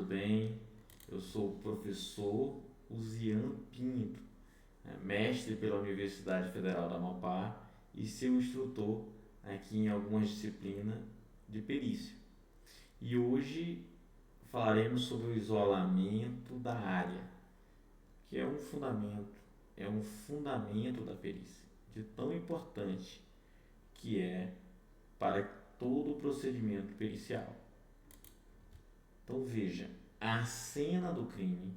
bem? Eu sou o professor Uzian Pinto, mestre pela Universidade Federal do Amapá e seu instrutor aqui em algumas disciplinas de perícia. E hoje falaremos sobre o isolamento da área, que é um fundamento da perícia, de tão importante que é para todo o procedimento pericial. Então veja, a cena do crime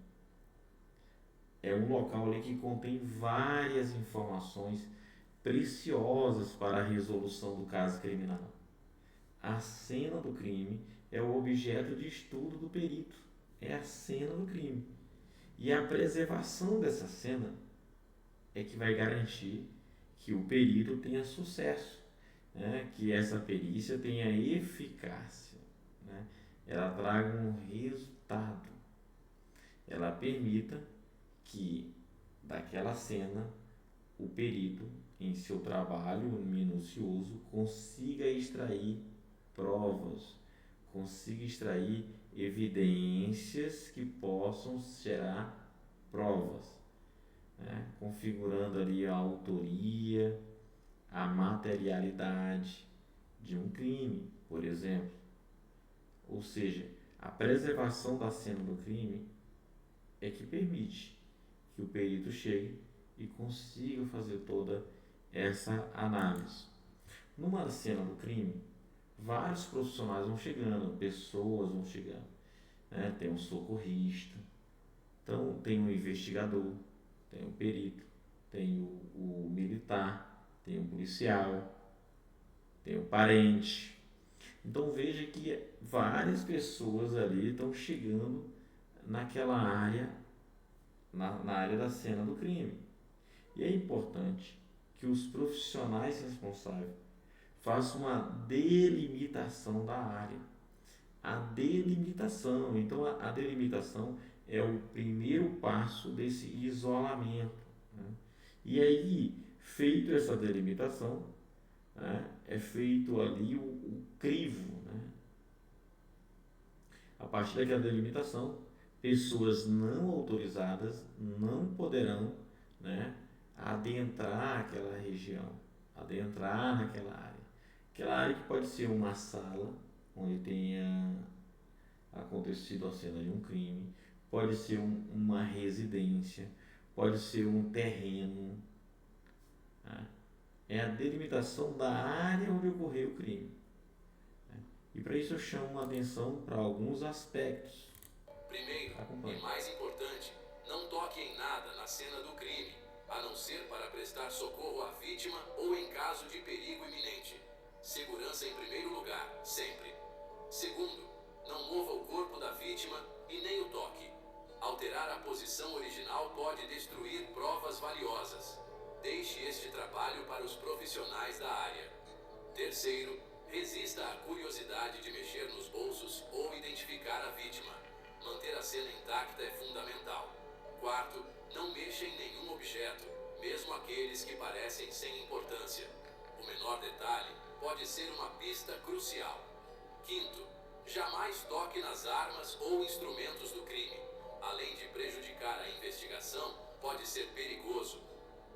é um local ali que contém várias informações preciosas para a resolução do caso criminal. A cena do crime é o objeto de estudo do perito, é a cena do crime. E a preservação dessa cena é que vai garantir que o perito tenha sucesso, né? Que essa perícia tenha eficácia, né? Ela traga um resultado, ela permita que daquela cena o perito, em seu trabalho minucioso, consiga extrair provas, consiga extrair evidências que possam gerar provas, né? Configurando ali a autoria, a materialidade de um crime, por exemplo. Ou seja, a preservação da cena do crime é que permite que o perito chegue e consiga fazer toda essa análise. Numa cena do crime, vários profissionais vão chegando, pessoas vão chegando, né? Tem um socorrista, então tem um investigador, tem um perito, tem o militar, tem um policial, tem o parente. Então veja que várias pessoas ali estão chegando naquela área, na área da cena do crime. E é importante que os profissionais responsáveis façam uma delimitação da área. A delimitação, então a delimitação é o primeiro passo desse isolamento, né? E aí, feito essa delimitação, né, é feito ali o crivo, né? A partir daquela delimitação, pessoas não autorizadas não poderão, né, adentrar aquela região, adentrar naquela área. Aquela área que pode ser uma sala onde tenha acontecido a cena de um crime, pode ser uma residência, pode ser um terreno, né? É a delimitação da área onde ocorreu o crime, né? E para isso eu chamo a atenção para alguns aspectos. Primeiro, e mais importante, não toque em nada na cena do crime, a não ser para prestar socorro à vítima ou em caso de perigo iminente. Segurança em primeiro lugar, sempre. Segundo, não mova o corpo da vítima e nem o toque. Alterar a posição original pode destruir provas valiosas. Deixe este trabalho para os profissionais da área. Terceiro, resista à curiosidade de mexer nos bolsos ou identificar a vítima. Manter a cena intacta é fundamental. Quarto, não mexa em nenhum objeto, mesmo aqueles que parecem sem importância. O menor detalhe pode ser uma pista crucial. Quinto, jamais toque nas armas ou instrumentos do crime. Além de prejudicar a investigação, pode ser perigoso.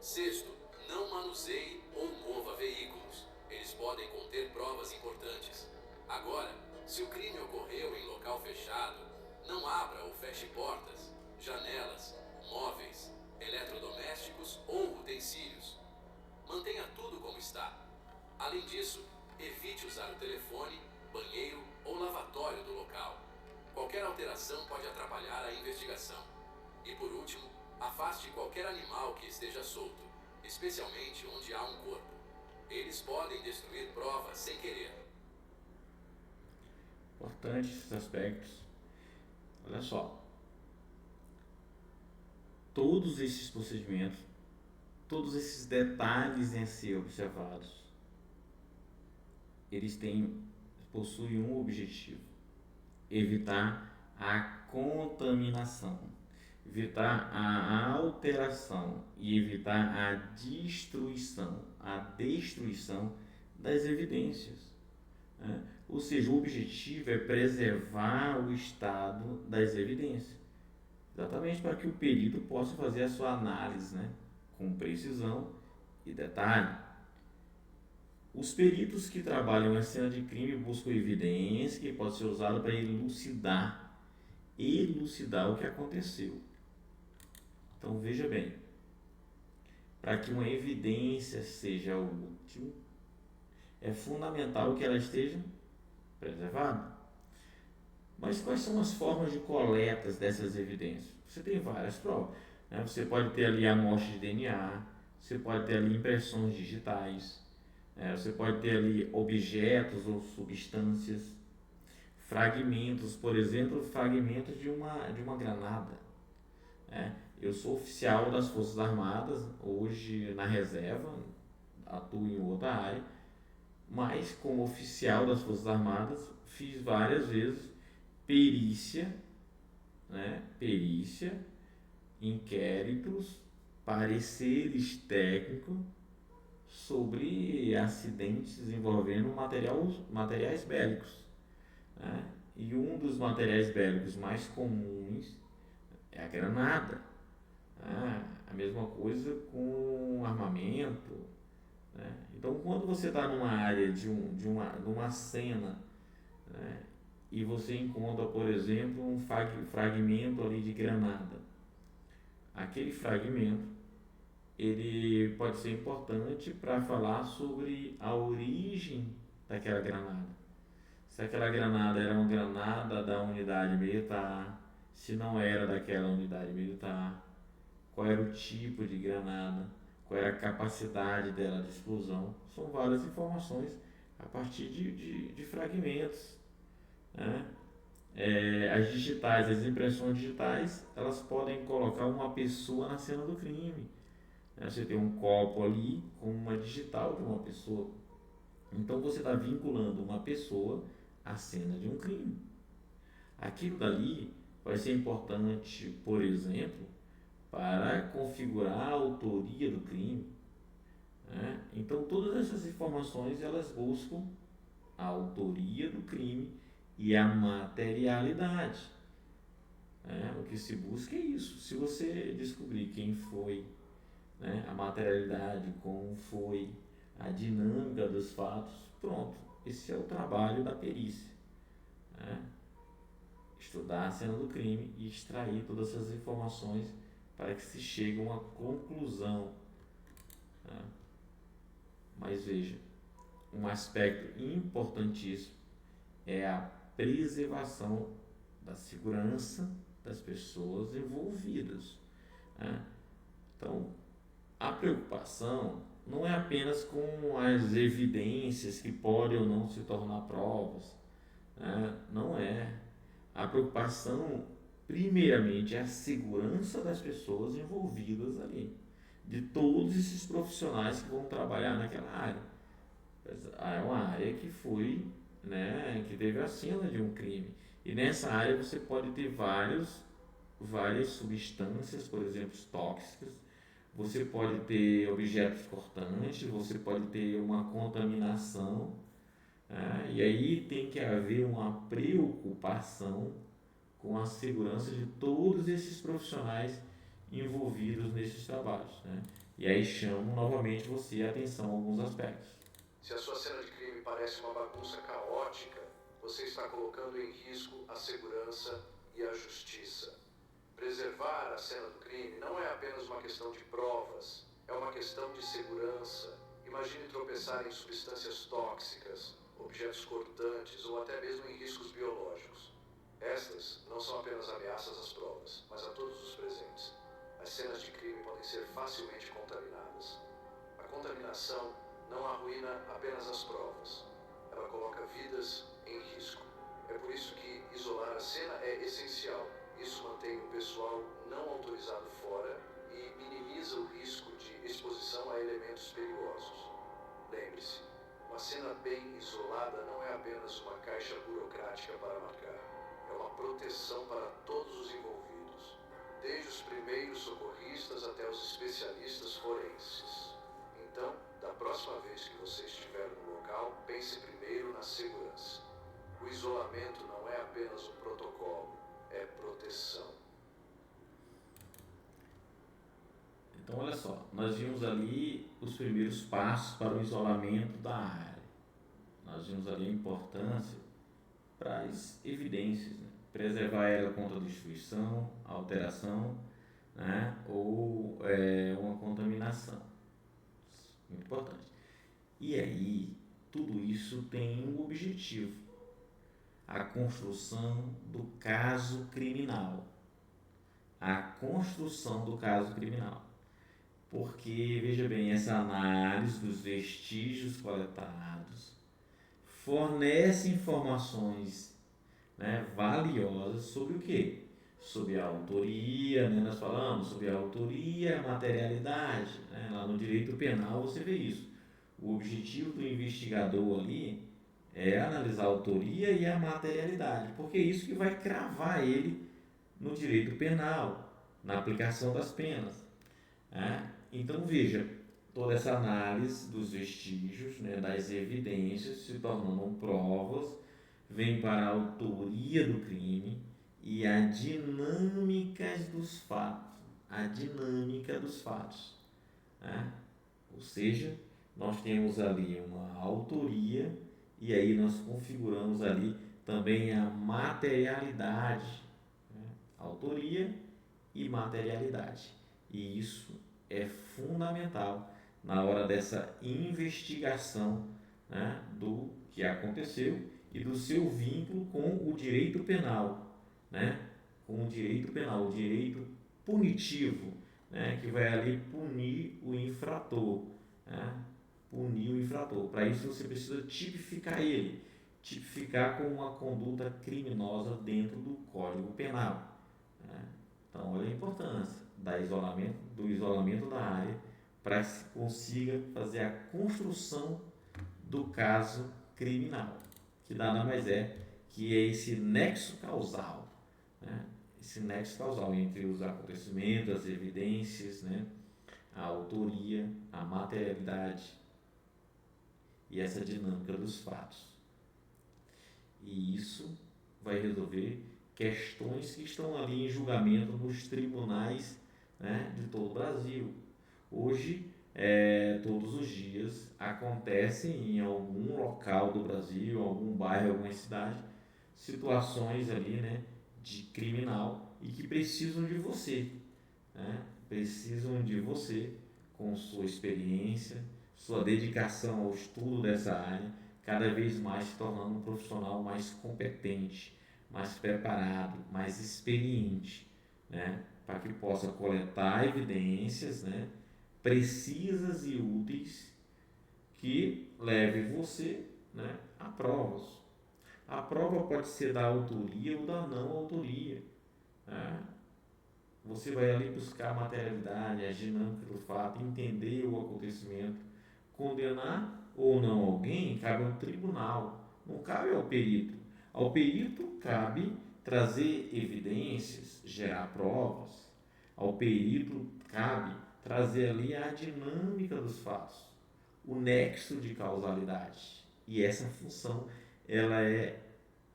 Sexto, não manuseie ou mova veículos. Eles podem conter provas importantes. Agora, se o crime ocorreu em local fechado, não abra ou feche portas, janelas, móveis, eletrodomésticos ou utensílios. Mantenha tudo como está. Além disso, evite usar o telefone, banheiro ou lavatório do local. Qualquer alteração pode atrapalhar a investigação. E por último, afaste qualquer animal que esteja solto, especialmente onde há um corpo. Eles podem destruir provas sem querer. Importantes esses aspectos. Olha só, todos esses procedimentos, todos esses detalhes em ser observados, eles possuem um objetivo: evitar a contaminação, evitar a alteração e evitar a destruição das evidências, né? Ou seja, o objetivo é preservar o estado das evidências, exatamente para que o perito possa fazer a sua análise, né, com precisão e detalhe. Os peritos que trabalham em cena de crime buscam evidência que pode ser usada para elucidar o que aconteceu. Então veja bem, para que uma evidência seja útil, é fundamental que ela esteja preservada. Mas quais são as formas de coletas dessas evidências? Você tem várias provas, né? Você pode ter ali amostra de DNA, você pode ter ali impressões digitais, você pode ter ali objetos ou substâncias, fragmentos, por exemplo, fragmentos de uma granada. Eu sou oficial das Forças Armadas, hoje na reserva, atuo em outra área, mas como oficial das Forças Armadas fiz várias vezes perícia, inquéritos, pareceres técnicos sobre acidentes envolvendo materiais bélicos, né? E um dos materiais bélicos mais comuns é a granada. A mesma coisa com armamento, né? Então, quando você está numa área de uma cena, né, e você encontra, por exemplo, um fragmento ali de granada, aquele fragmento ele pode ser importante para falar sobre a origem daquela granada. Se aquela granada era uma granada da unidade militar, se não era daquela unidade militar, qual era o tipo de granada, qual era a capacidade dela de explosão. São várias informações a partir de fragmentos, né? As digitais, as impressões digitais, elas podem colocar uma pessoa na cena do crime. Você tem um copo ali com uma digital de uma pessoa. Então você está vinculando uma pessoa à cena de um crime. Aquilo dali vai ser importante, por exemplo, para configurar a autoria do crime, né? Então todas essas informações elas buscam a autoria do crime e a materialidade, né? O que se busca é isso. Se você descobrir quem foi, né, a materialidade, como foi a dinâmica dos fatos, pronto, esse é o trabalho da perícia, né? Estudar a cena do crime e extrair todas essas informações para que se chegue a uma conclusão, né? Mas veja, um aspecto importantíssimo é a preservação da segurança das pessoas envolvidas, né? Então, a preocupação não é apenas com as evidências que podem ou não se tornar provas, né? Não é. A preocupação, primeiramente, é a segurança das pessoas envolvidas ali, de todos esses profissionais que vão trabalhar naquela área. É uma área que foi, né, que teve a cena de um crime. E nessa área você pode ter várias substâncias, por exemplo, tóxicas, você pode ter objetos cortantes, você pode ter uma contaminação, né? E aí tem que haver uma preocupação com a segurança de todos esses profissionais envolvidos nesses trabalhos, né? E aí chamo novamente você a atenção a alguns aspectos. Se a sua cena de crime parece uma bagunça caótica, você está colocando em risco a segurança e a justiça. Preservar a cena do crime não é apenas uma questão de provas, é uma questão de segurança. Imagine tropeçar em substâncias tóxicas, objetos cortantes ou até mesmo em riscos biológicos. Estas não são apenas ameaças às provas, mas a todos os presentes. As cenas de crime podem ser facilmente contaminadas. A contaminação não arruína apenas as provas, ela coloca vidas em risco. É por isso que isolar a cena é essencial. Isso mantém o pessoal não autorizado fora e minimiza o risco de exposição a elementos perigosos. Lembre-se, uma cena bem isolada não é apenas uma caixa burocrática para marcar. É uma proteção para todos os envolvidos, desde os primeiros socorristas até os especialistas forenses. Então, da próxima vez que você estiver no local, pense primeiro na segurança. O isolamento não é apenas um protocolo, é proteção. Então, olha só, nós vimos ali os primeiros passos para o isolamento da área. Nós vimos ali a importância para as evidências, né? Preservar ela contra a destruição, alteração, né? Ou uma contaminação. Muito importante. E aí, tudo isso tem um objetivo: a construção do caso criminal. A construção do caso criminal. Porque, veja bem, essa análise dos vestígios coletados fornece informações, né, valiosas sobre o quê? Sobre a autoria, né, nós falamos sobre a autoria e a materialidade. Né, lá no direito penal você vê isso. O objetivo do investigador ali é analisar a autoria e a materialidade, porque é isso que vai cravar ele no direito penal, na aplicação das penas. Né? Então veja, toda essa análise dos vestígios, né, das evidências se tornando provas, vem para a autoria do crime e a dinâmica dos fatos. A dinâmica dos fatos. Né? Ou seja, nós temos ali uma autoria e aí nós configuramos ali também a materialidade. Né? Autoria e materialidade. E isso é fundamental na hora dessa investigação, né, do que aconteceu e do seu vínculo com o direito penal, né, com o direito penal, o direito punitivo, né, que vai ali punir o infrator, né, punir o infrator. Para isso você precisa tipificar ele, tipificar como uma conduta criminosa dentro do Código Penal. Né? Então, olha a importância do isolamento da área para que se consiga fazer a construção do caso criminal, que nada mais é que é esse nexo causal, né? Esse nexo causal entre os acontecimentos, as evidências, né? A autoria, a materialidade e essa dinâmica dos fatos. E isso vai resolver questões que estão ali em julgamento nos tribunais, né, de todo o Brasil. Hoje, todos os dias, acontecem em algum local do Brasil, algum bairro, alguma cidade, situações ali, né, de criminal e que precisam de você. Né? Precisam de você com sua experiência, sua dedicação ao estudo dessa área, cada vez mais se tornando um profissional mais competente, mais preparado, mais experiente, né? Para que possa coletar evidências, né, precisas e úteis que leve você, né, a provas. A prova pode ser da autoria ou da não autoria. Né? Você vai ali buscar a materialidade, a dinâmica do fato, entender o acontecimento, condenar ou não alguém cabe ao tribunal, não cabe ao perito. Ao perito cabe trazer evidências, gerar provas. Ao perito cabe trazer ali a dinâmica dos fatos, o nexo de causalidade. E essa função ela é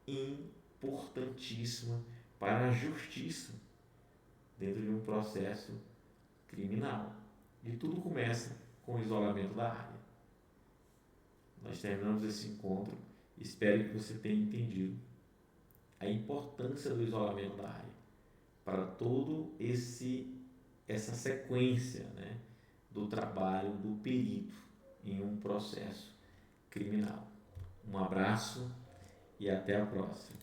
importantíssima para a justiça dentro de um processo criminal. E tudo começa com o isolamento da área. Nós terminamos esse encontro. Espero que você tenha entendido a importância do isolamento da área para todo essa sequência, né, do trabalho do perito em um processo criminal. Um abraço e até a próxima.